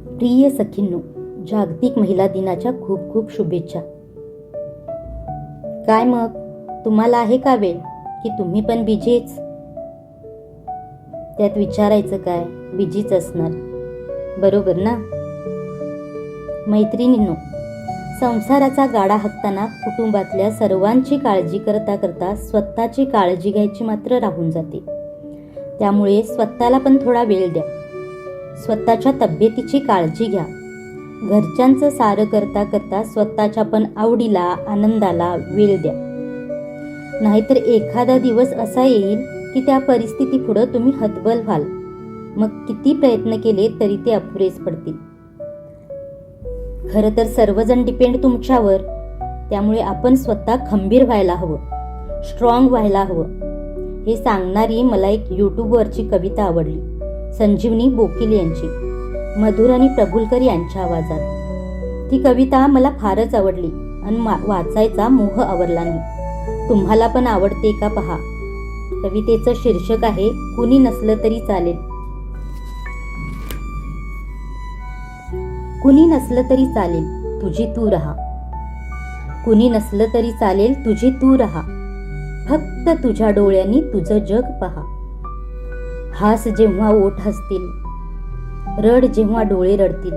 प्रिय सखींनो, जागतिक महिला दिनाच्या खूप खूप शुभेच्छा. काय मग, तुम्हाला आहे का वेळ की तुम्ही पण बिझीच? त्यात विचारायचं काय, बिझीच असणार, बरोबर ना? मैत्रिणींनो, संसाराचा गाडा हाकताना कुटुंबातल्या सर्वांची काळजी करता करता स्वतःची काळजी घ्यायची मात्र राहून जाते. त्यामुळे स्वतःला पण थोडा वेळ द्या. स्वतःच्या तब्येतीची काळजी घ्या. घरच्यांचं सारं करता करता स्वतःच्या पण आवडीला, आनंदाला वेळ द्या. नाहीतर एखादा दिवस असा येईल की त्या परिस्थितीपुढं तुम्ही हतबल व्हाल. मग किती प्रयत्न केले तरी ते अपुरेच पडतील. खरं तर सर्वजण डिपेंड तुमच्यावर. त्यामुळे आपण स्वतः खंबीर व्हायला हवं, स्ट्रॉंग व्हायला हवं. हे सांगणारी मला एक यूट्यूबवरची कविता आवडली, संजीवनी बोकील यांची, मधुर आणि प्रभुलकर यांच्या आवाजात. ती कविता मला फारच आवडली आणि वाचायचा मोह आवरला नाही. तुम्हाला पण आवडते का पहा. कवितेचं शीर्षक आहे, कुणी नसलं तरी चालेल. कुणी नसलं तरी चालेल, तुझी तू रहा. कुणी नसलं तरी चालेल, तुझी तू रहा. फक्त तुझ्या डोळ्यांनी तुझं जग पहा. हास जेव्हा ओठ हसतील, रड जेव्हा डोळे रडतील.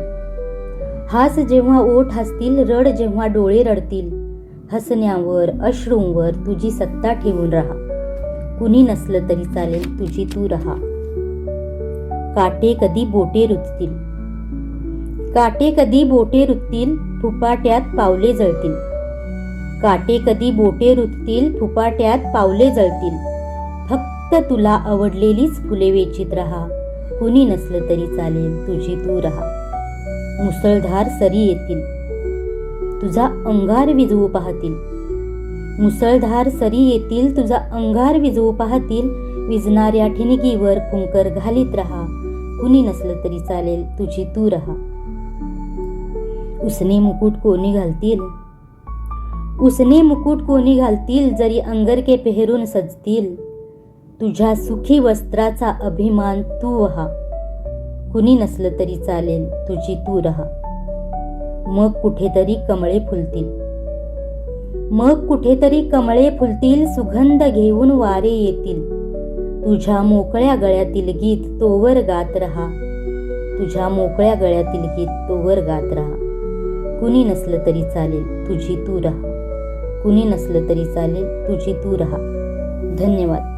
हास जेव्हा ओठ हसतील, रड जेव्हा डोळे रडतील. हसण्यावर, अश्रूंवर तुझी सत्ता ठेवून राहा. कुणी नसलं तरी चालेल, तुझी तू रहा. काटे कधी बोटे रुततील, काटे कधी बोटे रुततील, फुपाट्यात पावले जळतील. काटे कधी बोटे रुततील, फुपाट्यात पावले जळतील. फक्त तुला आवडलेलीच फुले वेचीत राहा. कुणी नसलं तरी चालेल, तुझी तू रहा. मुसळधार सरी येतील, तुझा अंगार विझवू पाहतील. मुसळधार सरी येतील, तुझा अंगार विझवू पाहतील. विझणाऱ्या ठिणगीवर फुंकर घालीत राहा. कुणी नसलं तरी चालेल, तुझी तू रहा. उसने मुकुट कोणी घालतील, उसने मुकुट कोणी घालतील. जरी अंगरके पेहरून सजतील. तुझ्या सुखी वस्त्राचा अभिमान तू वहा. कुणी नसलं तरी चालेल, तुझी तू रहा. मग कुठेतरी कमळे फुलतील, मग कुठेतरी कमळे फुलतील. सुगंध घेऊन वारे येतील. तुझ्या मोकळ्या गळ्यातील गीत तोवर गात रहा. तुझ्या मोकळ्या गळ्यातील गीत तोवर गात रहा. कुणी नसलं तरी चालेल, तुझी तू रहा. कुणी नसलं तरी चालेल, तुझी तू रहा. धन्यवाद.